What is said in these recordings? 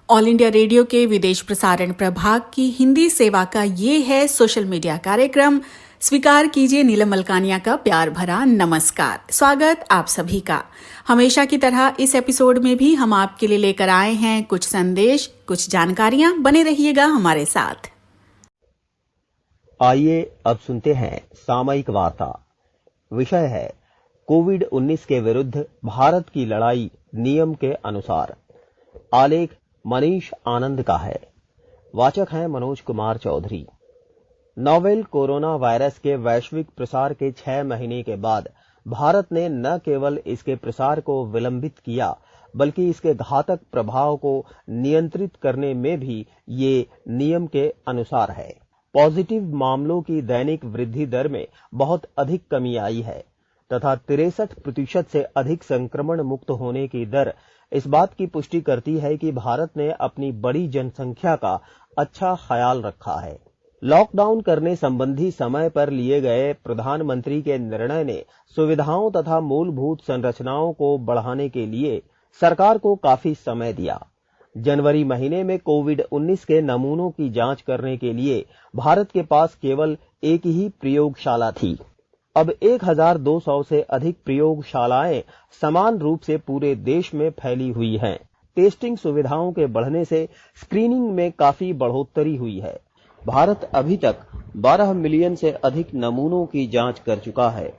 All India radio के विदेश प्रसारण प्रभाग की हिंदी सेवा का ये है सोशल मीडिया कार्यक्रम। स्वीकार कीजिए नीलम मलकानिया का प्यार भरा नमस्कार। स्वागत आप सभी का। हमेशा की तरह इस एपिसोड में भी हम आपके लिए लेकर आए हैं कुछ संदेश, कुछ जानकारियां। बने रहिएगा हमारे साथ। आइए अब सुनते हैं सामयिक वार्ता। विषय है कोविड-19 के विरुद्ध भारत की लड़ाई नियम के अनुसार। आलेख मनीष आनंद का है। वाचक हैं Manoj Kumar Chaudhary. Novel corona virus के वैश्विक प्रसार के 6 महीने के बाद भारत ने न केवल इसके प्रसार को विलंबित किया, बल्कि इसके घातक प्रभाव को नियंत्रित करने में भी ये नियम के अनुसार है। पॉजिटिव मामलों की दैनिक वृद्धि दर में बहुत अधिक कमी आई है तथा 63% से अधिक संक्रमण मुक्त होने की दर इस बात की पुष्टि करती है कि भारत ने अपनी बड़ी जनसंख्या का अच्छा ख्याल रखा है। लॉकडाउन करने संबंधी समय पर लिए गए प्रधानमंत्री के निर्णय ने सुविधाओं तथा मूलभूत संरचनाओं को बढ़ाने के लिए सरकार को काफी समय दिया। जनवरी महीने में कोविड-19 के नमूनों की जांच करने के लिए भारत के पास केवल एक ही प्रयोगशाला थी। अब 1200 से अधिक प्रयोगशालाएं समान रूप से पूरे देश में फैली हुई हैं। टेस्टिंग सुविधाओं के बढ़ने से स्क्रीनिंग में काफी बढ़ोतरी हुई है। भारत अभी तक 12 मिलियन से अधिक नमूनों की जांच कर चुका है।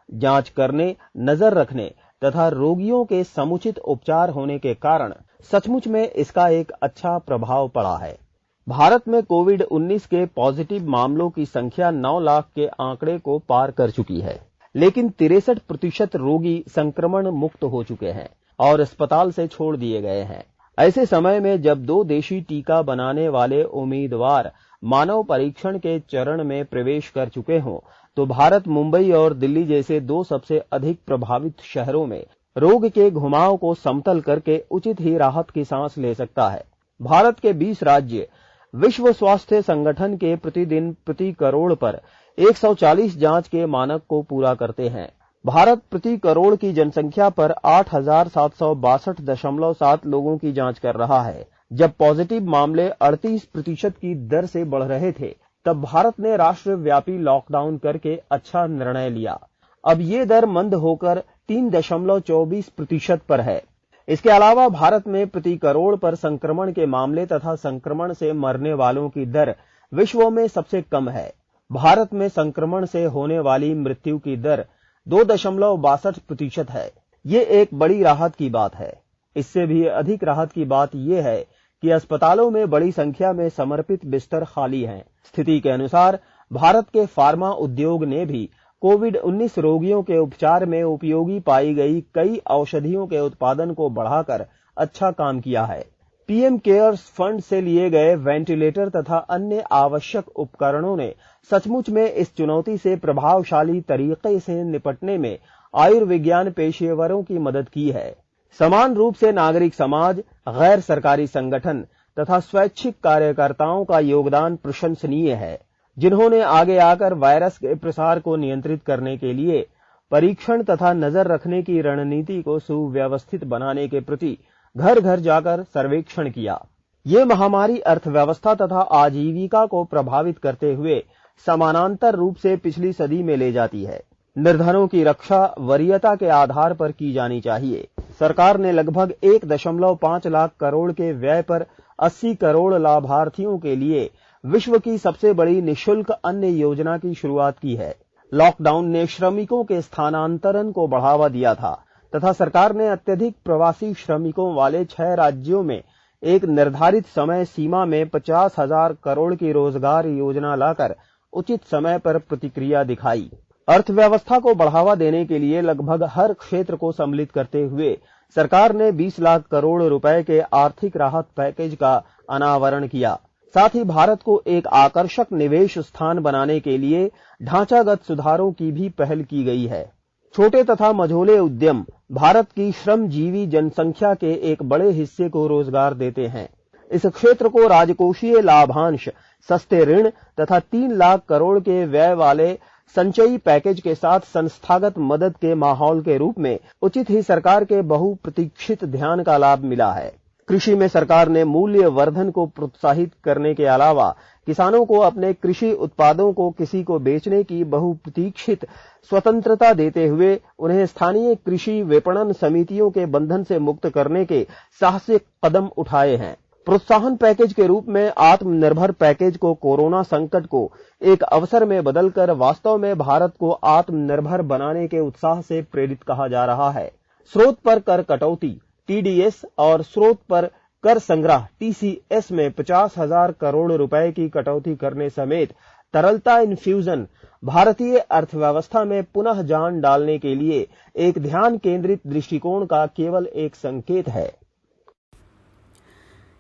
जांच करने, नजर रखने तथा रोगियों के समुचित उपचार होने के कारण सचमुच में इसका एक अच्छा प्रभाव पड़ा है। भारत में कोविड-19 के पॉजिटिव मामलों की संख्या 9 लाख के आंकड़े को पार कर चुकी है, लेकिन 63% रोगी संक्रमण मुक्त हो चुके हैं और अस्पताल से छोड़ दिए गए हैं। ऐसे समय में जब 2 देशी टीका बनाने वाले उम्मीदवार मानव परीक्षण के चरण में प्रवेश कर चुके हों, तो भारत मुंबई और दिल्ली जैसे 2 सबसे अधिक प्रभावित शहरों में रोग के घुमाव को समतल करके उचित ही राहत की सांस ले सकता है। भारत के 20 राज्य विश्व स्वास्थ्य संगठन के प्रतिदिन प्रति करोड़ पर 140 जांच के मानक को पूरा करते हैं। भारत प्रति करोड़ की जनसंख्या पर 8,762.7 लोगों की जांच कर रहा है। जब पॉजिटिव मामले 38% की दर से बढ़ रहे थे, तब भारत ने राष्ट्रव्यापी लॉकडाउन करके अच्छा निर्णय लिया। अब ये दर मंद होकर 3.24% पर है। इसके अलावा भारत में प्रति करोड़ पर संक्रमण के मामले तथा संक्रमण से मरने वालों की दर विश्व में सबसे कम है। भारत में संक्रमण से होने वाली मृत्यु की दर 2.62% है। ये एक बड़ी राहत की बात है। इससे भी अधिक राहत की बात यह है कि अस्पतालों में बड़ी संख्या में समर्पित बिस्तर खाली हैं। स्थिति के अनुसार भारत के फार्मा उद्योग ने भी कोविड-19 रोगियों के उपचार में उपयोगी पाई गई कई औषधियों के उत्पादन को बढ़ाकर अच्छा काम किया है। पीएम केयर्स फंड से लिए गए वेंटिलेटर तथा अन्य आवश्यक उपकरणों ने सचमुच में इस चुनौती से प्रभावशाली तरीके से निपटने में आयुर्विज्ञान पेशेवरों की मदद की है। समान रूप से नागरिक समाज, गैर सरकारी संगठन तथा स्वैच्छिक कार्यकर्ताओं का योगदान प्रशंसनीय है, जिन्होंने आगे आकर वायरस के प्रसार को नियंत्रित करने के लिए परीक्षण तथा नजर रखने की रणनीति को सुव्यवस्थित बनाने के प्रति घर घर जाकर सर्वेक्षण किया। ये महामारी अर्थव्यवस्था तथा आजीविका को प्रभावित करते हुए समानांतर रूप से पिछली सदी में ले जाती है। निर्धनों की रक्षा वरीयता के आधार पर की जानी चाहिए। सरकार ने लगभग 1.5 लाख करोड़ के व्यय पर 80 करोड़ लाभार्थियों के लिए विश्व की सबसे बड़ी निःशुल्क अन्य योजना की शुरुआत की है। लॉकडाउन ने श्रमिकों के स्थानांतरण को बढ़ावा दिया था तथा सरकार ने अत्यधिक प्रवासी श्रमिकों वाले 6 राज्यों में एक निर्धारित समय सीमा में 50,000 करोड़ की रोजगार योजना लाकर उचित समय पर प्रतिक्रिया दिखाई। अर्थव्यवस्था को बढ़ावा देने के लिए लगभग हर क्षेत्र को सम्मिलित करते हुए सरकार ने 20 लाख करोड़ रुपए के आर्थिक राहत पैकेज का अनावरण किया। साथ ही भारत को एक आकर्षक निवेश स्थान बनाने के लिए ढांचागत सुधारों की भी पहल की गई है। छोटे तथा मझोले उद्यम भारत की श्रमजीवी जनसंख्या के एक बड़े हिस्से को रोजगार देते हैं। इस क्षेत्र को राजकोषीय लाभांश, सस्ते ऋण तथा 3 लाख करोड़ के व्यय वाले संचयी पैकेज के साथ संस्थागत मदद के माहौल के रूप में उचित ही सरकार के बहुप्रतीक्षित ध्यान का लाभ मिला है। कृषि में सरकार ने मूल्य वर्धन को प्रोत्साहित करने के अलावा किसानों को अपने कृषि उत्पादों को किसी को बेचने की बहुप्रतीक्षित स्वतंत्रता देते हुए उन्हें स्थानीय कृषि विपणन समितियों के बंधन से मुक्त करने के साहसिक कदम उठाए हैं। प्रोत्साहन पैकेज के रूप में आत्मनिर्भर पैकेज को कोरोना संकट को एक अवसर में बदलकर वास्तव में भारत को आत्मनिर्भर बनाने के उत्साह से प्रेरित कहा जा रहा है। स्रोत पर कर कटौती टीडीएस और स्रोत पर कर संग्रह टीसीएस में 50,000 करोड़ रुपए की कटौती करने समेत तरलता इन्फ्यूजन भारतीय अर्थव्यवस्था में पुनः जान डालने के लिए एक ध्यान केंद्रित दृष्टिकोण का केवल एक संकेत है।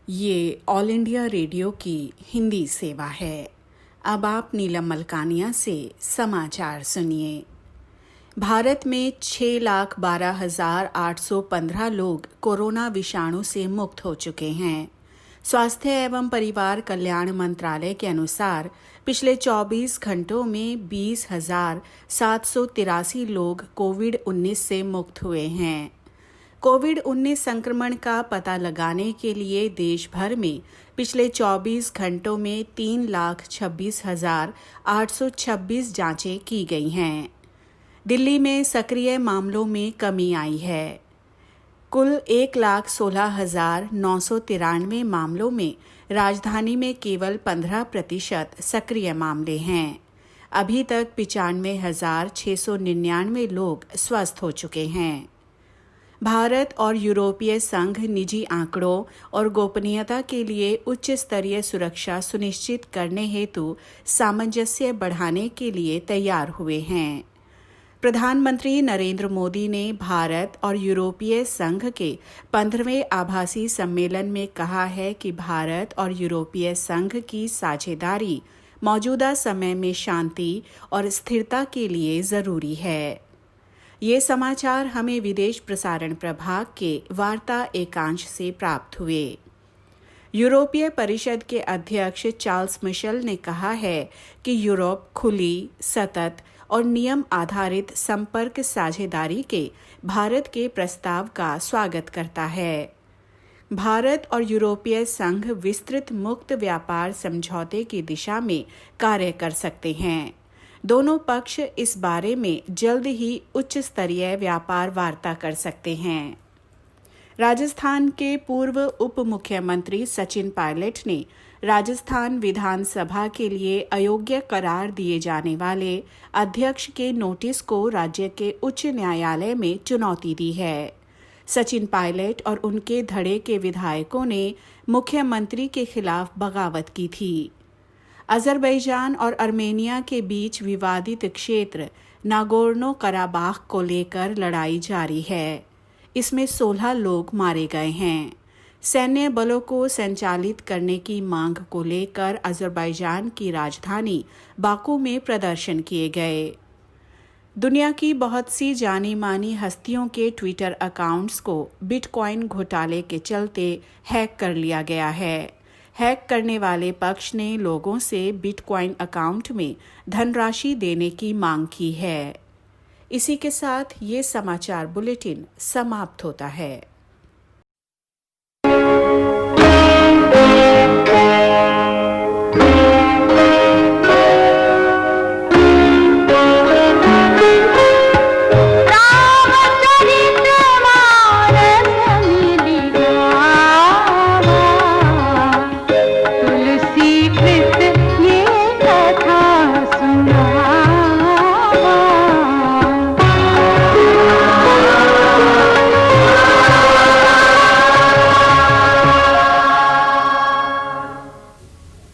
ये ऑल इंडिया रेडियो की हिंदी सेवा है। अब आप नीलम मलकानिया से समाचार सुनिए। भारत में 6,12,815 लोग कोरोना विषाणु से मुक्त हो चुके हैं। स्वास्थ्य एवं परिवार कल्याण मंत्रालय के अनुसार पिछले 24 घंटों में 20,783 लोग कोविड-19 से मुक्त हुए हैं। कोविड-19 संक्रमण का पता लगाने के लिए देश भर में पिछले 24 घंटों में 3,26,826 जांचें की गई हैं। दिल्ली में सक्रिय मामलों में कमी आई है। कुल 1,16,993 मामलों में राजधानी में केवल 15% सक्रिय मामले हैं। अभी तक 95,699 लोग स्वस्थ हो चुके हैं। भारत और यूरोपीय संघ निजी आंकड़ों और गोपनीयता के लिए उच्च स्तरीय सुरक्षा सुनिश्चित करने हेतु सामंजस्य बढ़ाने के लिए तैयार हुए हैं। प्रधानमंत्री नरेंद्र मोदी ने भारत और यूरोपीय संघ के 15वें आभासी सम्मेलन में कहा है कि भारत और यूरोपीय संघ की साझेदारी मौजूदा समय में शांति और स्थिरता के लिए जरूरी है। ये समाचार हमें विदेश प्रसारण प्रभाग के वार्ता एकांश से प्राप्त हुए। यूरोपीय परिषद के अध्यक्ष चार्ल्स मिशेल ने कहा है कि यूरोप खुली, सतत और नियम आधारित संपर्क साझेदारी के भारत के प्रस्ताव का स्वागत करता है। भारत और यूरोपीय संघ विस्तृत मुक्त व्यापार समझौते की दिशा में कार्य कर सकते हैं। दोनों पक्ष इस बारे में जल्द ही उच्च स्तरीय व्यापार वार्ता कर सकते हैं। राजस्थान के पूर्व उप मुख्यमंत्री सचिन पायलट ने राजस्थान विधानसभा के लिए अयोग्य करार दिए जाने वाले अध्यक्ष के नोटिस को राज्य के उच्च न्यायालय में चुनौती दी है। सचिन पायलट और उनके धड़े के विधायकों ने मुख्यमंत्री के खिलाफ बगावत की थी। अजरबैजान और अर्मेनिया के बीच विवादित क्षेत्र नागोर्नो कराबाख को लेकर लड़ाई जारी है। इसमें 16 लोग मारे गए हैं। सैन्य बलों को संचालित करने की मांग को लेकर अजरबैजान की राजधानी बाकू में प्रदर्शन किए गए। दुनिया की बहुत सी जानी मानी हस्तियों के ट्विटर अकाउंट्स को बिटकॉइन घोटाले के चलते हैक कर लिया गया है। हैक करने वाले पक्ष ने लोगों से बिटकॉइन अकाउंट में धनराशि देने की मांग की है। इसी के साथ ये समाचार बुलेटिन समाप्त होता है।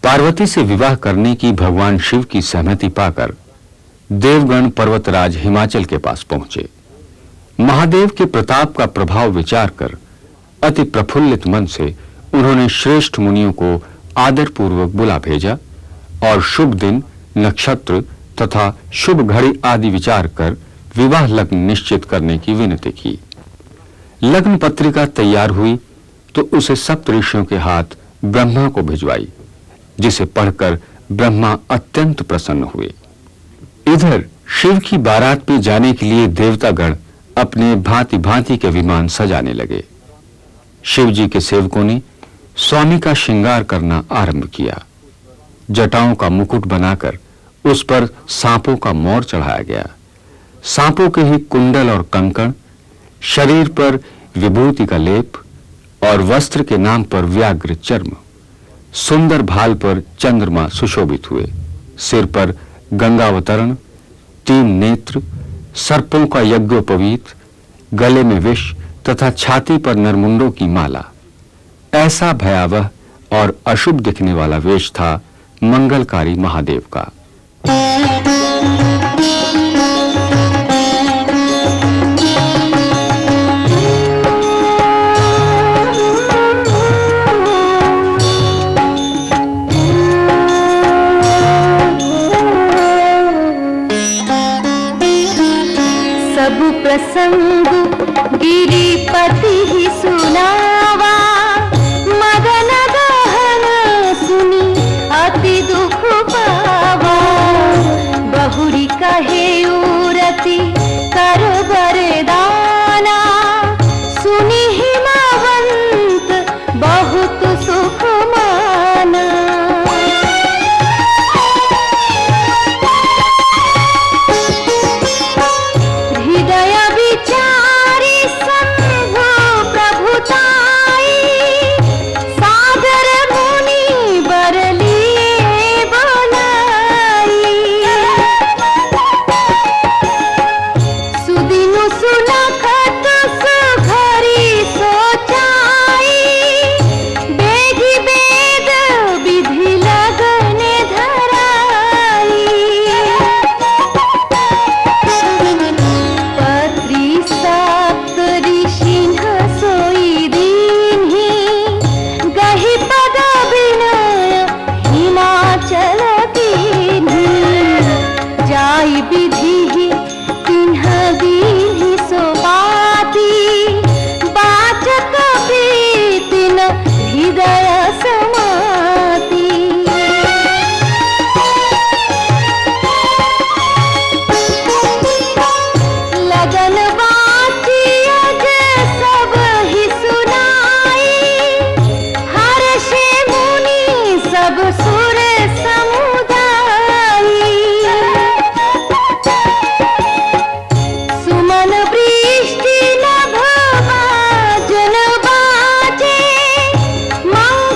पार्वती से विवाह करने की भगवान शिव की सहमति पाकर देवगण पर्वतराज हिमाचल के पास पहुंचे। महादेव के प्रताप का प्रभाव विचार कर अति प्रफुल्लित मन से उन्होंने श्रेष्ठ मुनियों को आदरपूर्वक बुला भेजा और शुभ दिन, नक्षत्र तथा शुभ घड़ी आदि विचार कर विवाह लग्न निश्चित करने की विनती की। लग्न पत्रिका तैयार हुई तो उसे सप्त ऋषियों के हाथ ब्रह्मा को भिजवाई, जिसे पढ़कर ब्रह्मा अत्यंत प्रसन्न हुए। इधर शिव की बारात में जाने के लिए देवतागण अपने भांति भांति के विमान सजाने लगे। शिवजी के सेवकों ने स्वामी का श्रृंगार करना आरंभ किया। जटाओं का मुकुट बनाकर उस पर सांपों का मोर चढ़ाया गया। सांपों के ही कुंडल और कंकण, शरीर पर विभूति का लेप और वस्त्र के नाम पर व्याघ्र चर्म, सुंदर भाल पर चंद्रमा सुशोभित हुए। सिर पर गंगावतरण, 3 नेत्र, सर्पों का यज्ञोपवीत, गले में विष तथा छाती पर नरमुंडों की माला। ऐसा भयावह और अशुभ दिखने वाला वेश था मंगलकारी महादेव का। सब प्रसंग गिरिपति ही सुनावा, मदन दहन सुनी अति दुख पावा। बहुरी कहे उरति कर वरदाना, सुनी हिमवंत बहुत सुख माना। हृदय विचारी शंभु प्रभुताई, सागर मुनि बर लिए बोलाई। सुदिनु सुनखत सुघरी सोचाई, बेगी वेद विधि लगने धराई। पत्री सप्त ऋषिन्ह सोई दीन्हि, गहि पद विनय हिमाचल कीन्हि। जाई विधि तिन्ह दीन्हि सोपाति, वाचक प्रीतिन हृदय समाति। लगन वाचियज सब ही सुनाई, हर्षे मुनि सब सुर समुदाई। सुमन वृष्टि नभ भाजन बाजे, मंगल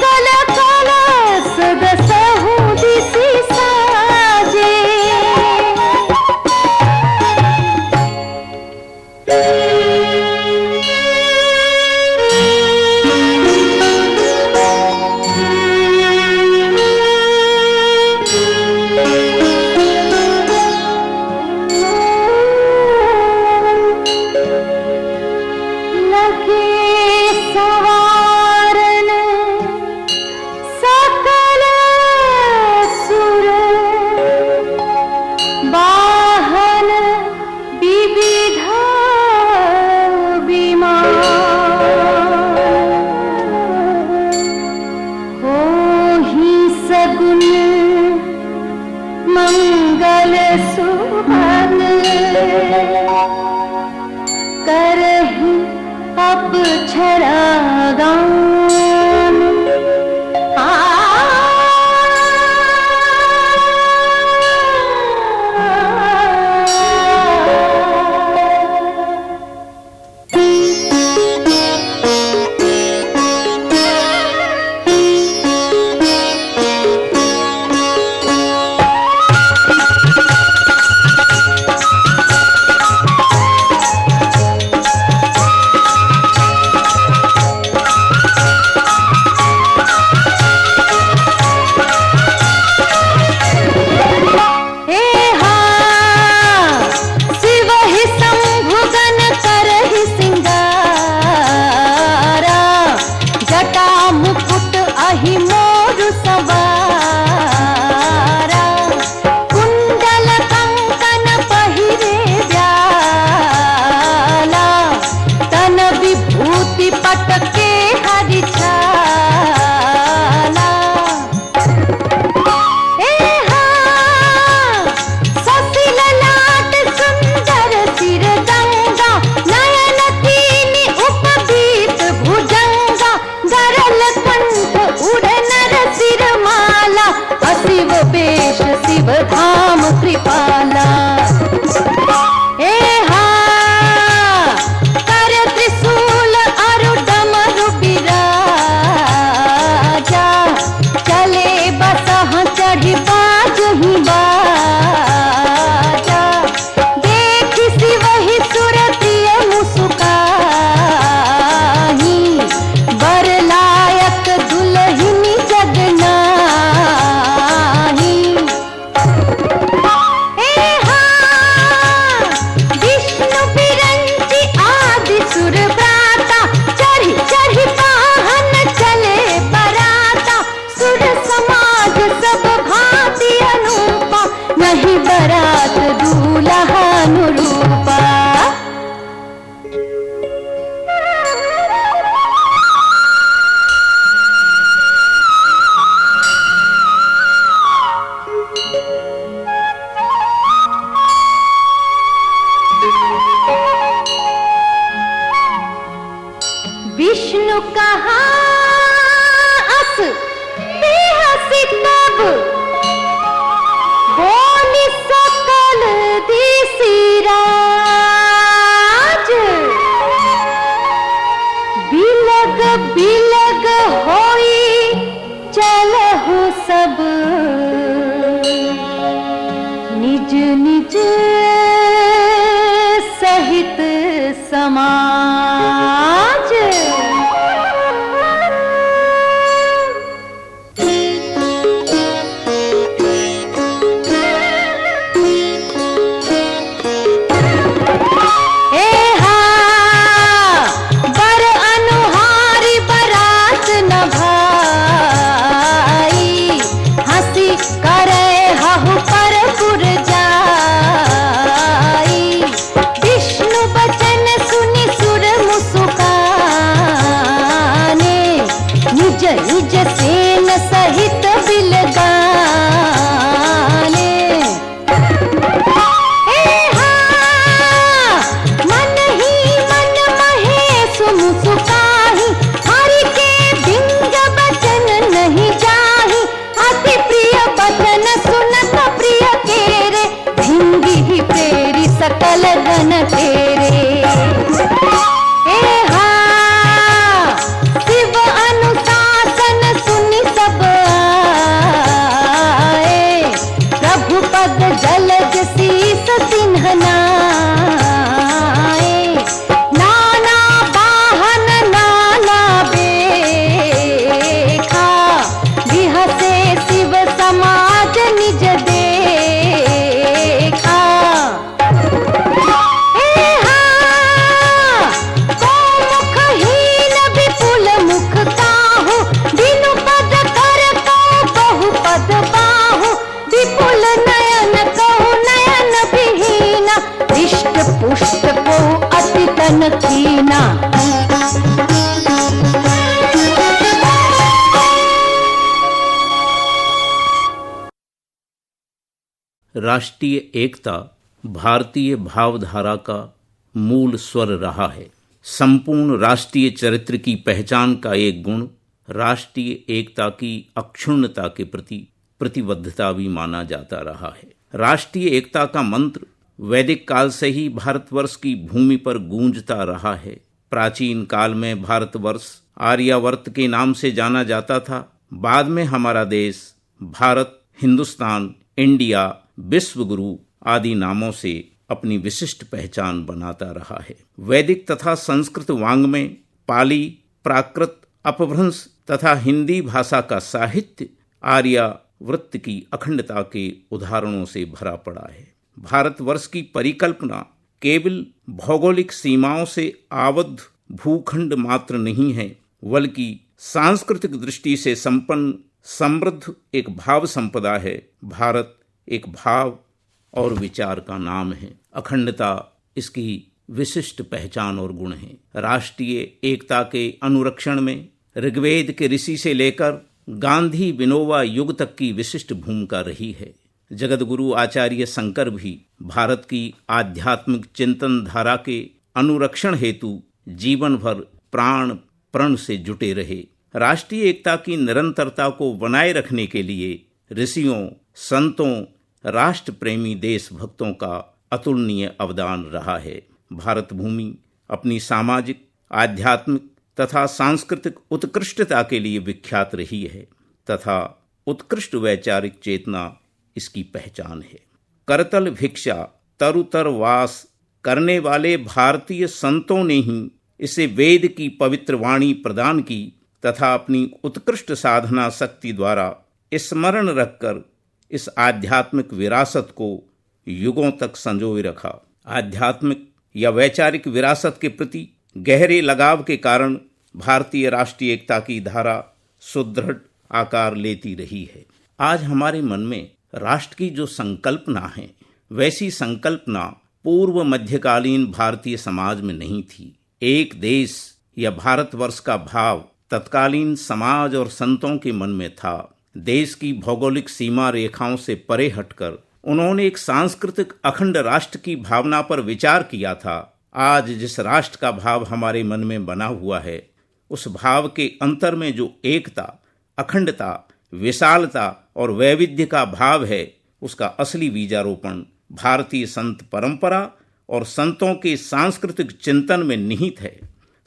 यश शिव धाम कृपाला। हे हा कर त्रिशूल अरु डमरु बिराजा, चले बसह चढ़ी बाज ही बाजा। देखी शिवहि सुरतिय मुस्काही, बर लायक दुल्हिनी जगनाही। हे हा विष्णु बिरंची आदि सुर प्राता, चढ़ी चढ़ी वाहन चले बराता। सुर समाज सब भांति अनूपा, नहीं बरात दूल्हा अनुरूपा। विष्णु कहा अस बेहसी तब, बोली सकल दिसी राज। बिलग बिलग होई चलहु सब, निज निज सहित समाज। हे हा बर अनुहारी बरात न भाई, हंसी करे हहु पर पुर जाई। विष्णु बचन सुनि सुर मुस्काने, निज निज सेन सहित बिलगाने। हे हा मन ही मन महेश मुस्काही, हरि के बिंग बचन नहीं जाही। अति प्रिय बचन सुनत प्रिय केरे, भिंगी ही प्रेरी सकल गण तेरे। हे हा शिव अनुशासन सुनि सब आए, प्रभु पद जलज शीस सिंहनाए। नाना वाहन नाना बेखा, बिहसे शिव समाज निज देखा। हे हा को मुखहीन विपुल मुख काहू, बिनु पद कर को बहु पद बाहु। विपुल नयन कहु नयन विहीना, इष्ट पुष्ट को अति तन कीना। राष्ट्रीय एकता भारतीय भावधारा का मूल स्वर रहा है। संपूर्ण राष्ट्रीय चरित्र की पहचान का एक गुण राष्ट्रीय एकता की अक्षुण्णता के प्रति प्रतिबद्धता भी माना जाता रहा है। राष्ट्रीय एकता का मंत्र वैदिक काल से ही भारतवर्ष की भूमि पर गूंजता रहा है। प्राचीन काल में भारतवर्ष आर्यावर्त के नाम से जाना जाता था। बाद में हमारा देश भारत, हिंदुस्तान, इंडिया, विश्वगुरु आदि नामों से अपनी विशिष्ट पहचान बनाता रहा है। वैदिक तथा संस्कृत वांग में पाली, प्राकृत, अपभ्रंश तथा हिंदी भाषा का साहित्य आर्यावर्त की अखंडता के उदाहरणों से भरा पड़ा है। भारतवर्ष की परिकल्पना केवल भौगोलिक सीमाओं से आबद्ध भूखंड मात्र नहीं है, बल्कि सांस्कृतिक दृष्टि से संपन्न समृद्ध एक भाव संपदा है। भारत एक भाव और विचार का नाम है। अखंडता इसकी विशिष्ट पहचान और गुण है। राष्ट्रीय एकता के अनुरक्षण में ऋग्वेद के ऋषि से लेकर गांधी विनोबा युग तक की विशिष्ट भूमिका रही है। जगतगुरु आचार्य शंकर भी भारत की आध्यात्मिक चिंतन धारा के अनुरक्षण हेतु जीवन भर प्राण प्रण से जुटे रहे। राष्ट्रीय एकता की निरंतरता को बनाए रखने के लिए ऋषियों, संतों, राष्ट्र प्रेमी देशभक्तों का अतुलनीय अवदान रहा है। भारत भूमि अपनी सामाजिक, आध्यात्मिक तथा सांस्कृतिक उत्कृष्टता के लिए विख्यात रही है तथा उत्कृष्ट वैचारिक चेतना इसकी पहचान है। करतल भिक्षा तरुतर वास करने वाले भारतीय संतों ने ही इसे वेद की पवित्र वाणी प्रदान की तथा अपनी उत्कृष्ट साधना शक्ति द्वारा स्मरण रखकर इस आध्यात्मिक विरासत को युगों तक संजोए रखा। आध्यात्मिक या वैचारिक विरासत के प्रति गहरे लगाव के कारण भारतीय राष्ट्रीय एकता की धारा सुदृढ़ आकार लेती रही है। आज हमारे मन में राष्ट्र की जो संकल्पना है, वैसी संकल्पना पूर्व मध्यकालीन भारतीय समाज में नहीं थी। एक देश या भारतवर्ष का भाव तत्कालीन समाज और संतों के मन में था। देश की भौगोलिक सीमा रेखाओं से परे हटकर उन्होंने एक सांस्कृतिक अखंड राष्ट्र की भावना पर विचार किया था। आज जिस राष्ट्र का भाव हमारे मन में बना हुआ है, उस भाव के अंतर में जो एकता, अखंडता, विशालता और वैविध्य का भाव है, उसका असली बीजारोपण भारतीय संत परंपरा और संतों के सांस्कृतिक चिंतन में निहित है।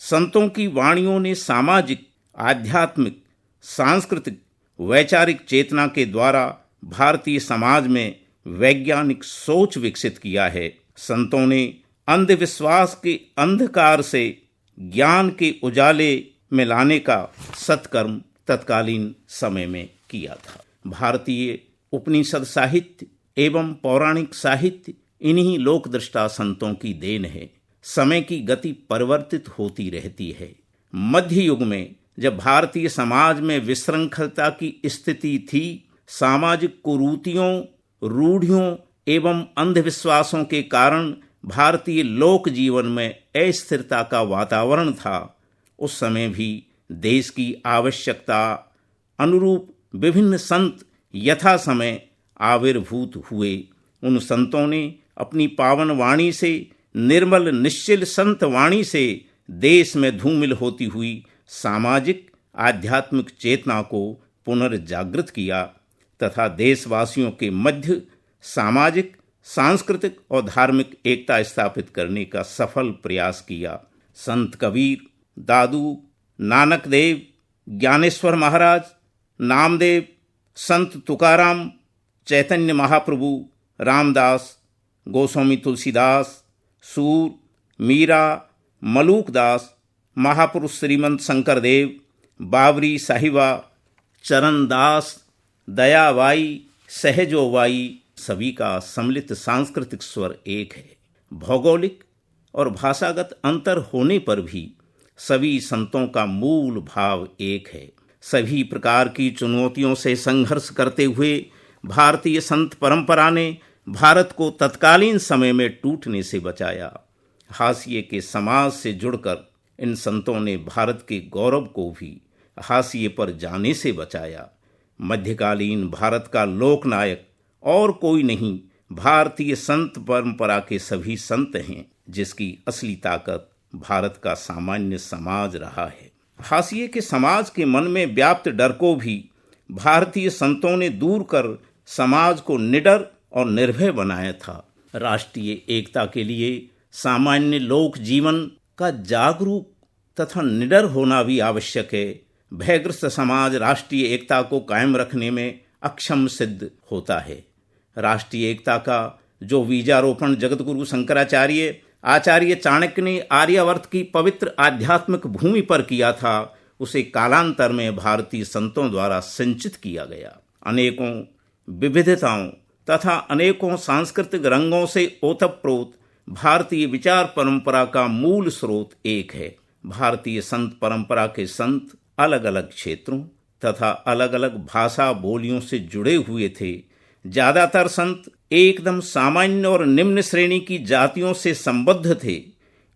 संतों की वाणियों ने सामाजिक, आध्यात्मिक, सांस्कृतिक, वैचारिक चेतना के द्वारा भारतीय समाज में वैज्ञानिक सोच विकसित किया है। संतों ने अंधविश्वास के अंधकार से ज्ञान के उजाले में लाने का सत्कर्म तत्कालीन समय में किया था। भारतीय उपनिषद साहित्य एवं पौराणिक साहित्य इन्हीं लोकदृष्टा संतों की देन है। समय की गति परिवर्तित होती रहती है। मध्य युग में जब भारतीय समाज में विशृंखलता की स्थिति थी, सामाजिक कुरीतियों, रूढ़ियों एवं अंधविश्वासों के कारण भारतीय लोक जीवन में अस्थिरता का वातावरण था, उस समय भी देश की आवश्यकता अनुरूप विभिन्न संत यथा समय आविर्भूत हुए। उन संतों ने अपनी पावन वाणी से, निर्मल निश्चल संत वाणी से देश में धूमिल होती हुई सामाजिक आध्यात्मिक चेतना को पुनर्जागृत किया तथा देशवासियों के मध्य सामाजिक, सांस्कृतिक और धार्मिक एकता स्थापित करने का सफल प्रयास किया। संत कबीर, दादू, नानक देव, ज्ञानेश्वर महाराज, नामदेव, संत तुकाराम, चैतन्य महाप्रभु, रामदास, गोस्वामी तुलसीदास, सूर, मीरा, मलूकदास, महापुरुष श्रीमंत शंकरदेव, बाबरी साहिबा, चरणदास, दयाबाई, सहजोबाई, सभी का सम्मिलित सांस्कृतिक स्वर एक है। भौगोलिक और भाषागत अंतर होने पर भी सभी संतों का मूल भाव एक है। सभी प्रकार की चुनौतियों से संघर्ष करते हुए भारतीय संत परंपरा ने भारत को तत्कालीन समय में टूटने से बचाया। हाशिए के समाज से जुड़कर इन संतों ने भारत के गौरव को भी हाशिए पर जाने से बचाया। मध्यकालीन भारत का लोकनायक और कोई नहीं, भारतीय संत परंपरा के सभी संत हैं, जिसकी असली ताकत भारत का सामान्य समाज रहा है। हाशिए के समाज के मन में व्याप्त डर को भी भारतीय संतों ने दूर कर समाज को निडर और निर्भय बनाया था। राष्ट्रीय एकता के लिए सामान्य लोक जीवन का जागरूक तथा निडर होना भी आवश्यक है। भयग्रस्त समाज राष्ट्रीय एकता को कायम रखने में अक्षम सिद्ध होता है। राष्ट्रीय एकता का जो बीजारोपण जगतगुरु शंकराचार्य आचार्य चाणक्य ने आर्यावर्त की पवित्र आध्यात्मिक भूमि पर किया था, उसे कालांतर में भारतीय संतों द्वारा संचित किया गया। अनेकों विविधताओं तथा अनेकों सांस्कृतिक रंगों से ओतप्रोत भारतीय विचार परंपरा का मूल स्रोत एक है। भारतीय संत परंपरा के संत अलग अलग क्षेत्रों तथा अलग अलग भाषा बोलियों से जुड़े हुए थे। ज्यादातर संत एकदम सामान्य और निम्न श्रेणी की जातियों से संबद्ध थे।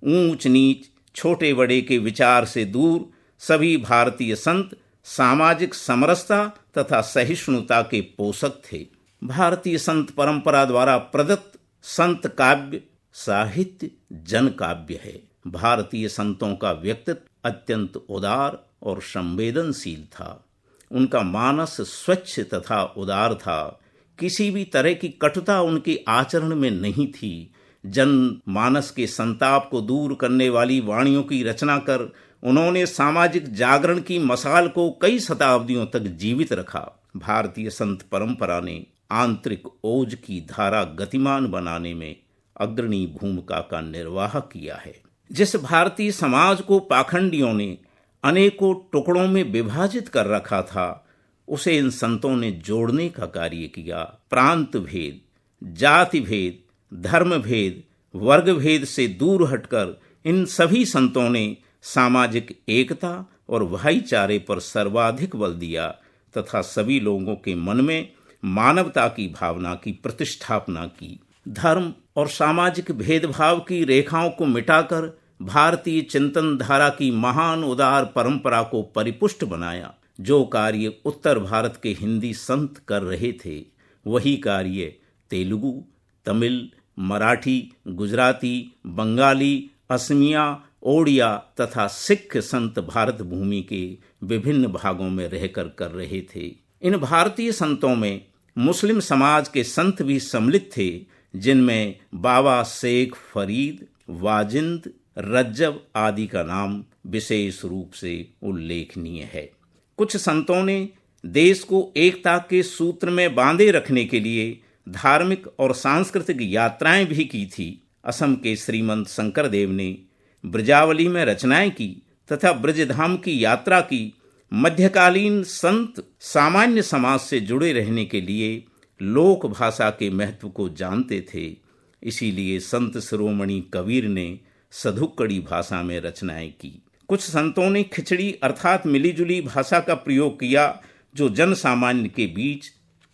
ऊंच नीच, छोटे बड़े के विचार से दूर सभी भारतीय संत सामाजिक समरसता तथा सहिष्णुता के पोषक थे। भारतीय संत परंपरा द्वारा प्रदत्त संत काव्य साहित्य जन काव्य है। भारतीय संतों का व्यक्तित्व अत्यंत उदार और संवेदनशील था। उनका मानस स्वच्छ तथा उदार था। किसी भी तरह की कटुता उनके आचरण में नहीं थी। जनमानस के संताप को दूर करने वाली वाणियों की रचना कर उन्होंने सामाजिक जागरण की मशाल को कई शताब्दियों तक जीवित रखा। भारतीय संत परंपरा ने आंतरिक ओज की धारा गतिमान बनाने में अग्रणी भूमिका का निर्वाह किया है। जिस भारतीय समाज को पाखंडियों ने अनेकों टुकड़ों में विभाजित कर रखा था, उसे इन संतों ने जोड़ने का कार्य किया। प्रांत भेद, जाति भेद, धर्म भेद, वर्ग भेद से दूर हटकर इन सभी संतों ने सामाजिक एकता और भाईचारे पर सर्वाधिक बल दिया तथा सभी लोगों के मन में मानवता की भावना की प्रतिष्ठापना की। धर्म और सामाजिक भेदभाव की रेखाओं को मिटाकर भारतीय चिंतन धारा की महान उदार परंपरा को परिपुष्ट बनाया। जो कार्य उत्तर भारत के हिंदी संत कर रहे थे, वही कार्य तेलुगु, तमिल, मराठी, गुजराती, बंगाली, असमिया, ओडिया तथा सिख संत भारत भूमि के विभिन्न भागों में रहकर कर रहे थे। इन भारतीय संतों में मुस्लिम समाज के संत भी सम्मिलित थे, जिनमें बाबा शेख फरीद, वाजिंद, रज्जब आदि का नाम विशेष रूप से उल्लेखनीय है। कुछ संतों ने देश को एकता के सूत्र में बांधे रखने के लिए धार्मिक और सांस्कृतिक यात्राएं भी की थी। असम के श्रीमंत शंकरदेव ने ब्रजावली में रचनाएं की तथा ब्रजधाम की यात्रा की। मध्यकालीन संत सामान्य समाज से जुड़े रहने के लिए लोक भाषा के महत्व को जानते थे। इसीलिए संत शिरोमणि कबीर ने सधुक्कड़ी भाषा में रचनाएं की। कुछ संतों ने खिचड़ी अर्थात मिलीजुली भाषा का प्रयोग किया, जो जन सामान्य के बीच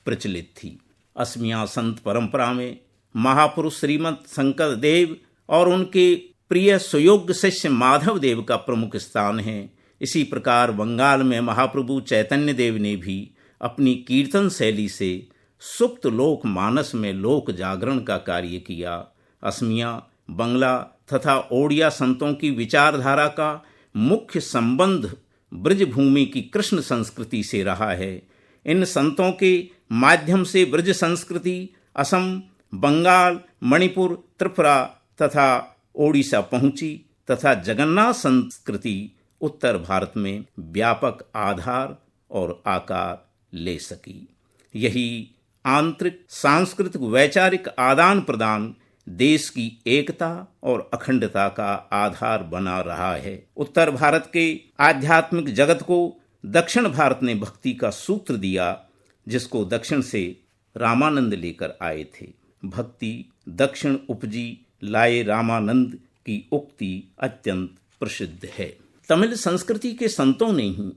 प्रचलित थी। असमिया संत परंपरा में महापुरुष श्रीमंत शंकर देव और उनके प्रिय सुयोग्य शिष्य माधव देव का प्रमुख स्थान है। इसी प्रकार बंगाल में महाप्रभु चैतन्य देव ने भी अपनी कीर्तन शैली से सुप्त लोक मानस में लोक जागरण का कार्य किया। असमिया, बंगला तथा ओडिया संतों की विचारधारा का मुख्य संबंध ब्रजभूमि की कृष्ण संस्कृति से रहा है। इन संतों के माध्यम से ब्रज संस्कृति असम, बंगाल, मणिपुर, त्रिपुरा तथा ओडिशा पहुंची तथा जगन्नाथ संस्कृति उत्तर भारत में व्यापक आधार और आकार ले सकी। यही आंतरिक सांस्कृतिक वैचारिक आदान प्रदान देश की एकता और अखंडता का आधार बना रहा है। उत्तर भारत के आध्यात्मिक जगत को दक्षिण भारत ने भक्ति का सूत्र दिया, जिसको दक्षिण से रामानंद लेकर आए थे। भक्ति दक्षिण उपजी लाए रामानंद की उक्ति अत्यंत प्रसिद्ध है। तमिल संस्कृति के संतों ने ही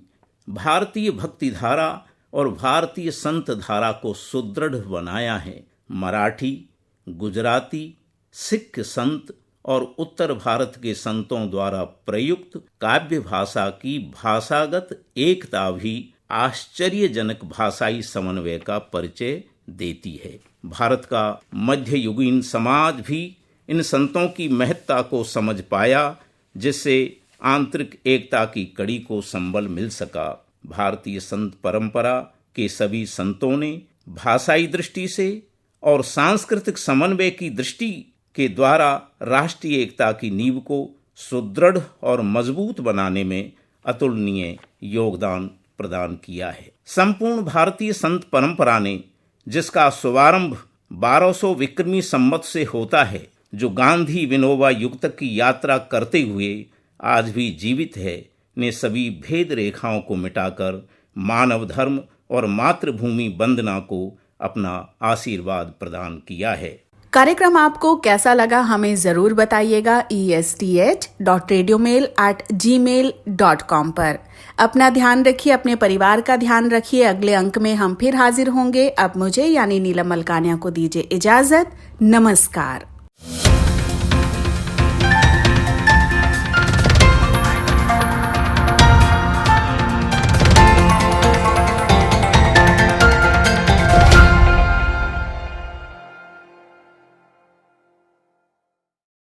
भारतीय भक्ति धारा और भारतीय संत धारा को सुदृढ़ बनाया है। मराठी, गुजराती, सिख संत और उत्तर भारत के संतों द्वारा प्रयुक्त काव्य भाषा की भाषागत एकता भी आश्चर्यजनक भाषाई समन्वय का परिचय देती है। भारत का मध्ययुगीन समाज भी इन संतों की महत्ता को समझ पाया, जिससे आंतरिक एकता की कड़ी को संबल मिल सका। भारतीय संत परंपरा के सभी संतों ने भाषाई दृष्टि से और सांस्कृतिक समन्वय की दृष्टि के द्वारा राष्ट्रीय एकता की नींव को सुदृढ़ और मजबूत बनाने में अतुलनीय योगदान प्रदान किया है। संपूर्ण भारतीय संत परंपरा ने, जिसका शुभारंभ 1200 विक्रमी संवत से होता है, जो गांधी विनोबा युग तक की यात्रा करते हुए आज भी जीवित है, ने सभी भेद रेखाओं को मिटाकर मानव धर्म और मातृभूमि वंदना को अपना आशीर्वाद प्रदान किया है। कार्यक्रम आपको कैसा लगा हमें जरूर बताइएगा esth.radiomail@gmail.com पर। अपना ध्यान रखिए, अपने परिवार का ध्यान रखिए। अगले अंक में हम फिर हाजिर होंगे। अब मुझे यानी नीलम मलकानिया को दीजिए इजाजत। नमस्कार।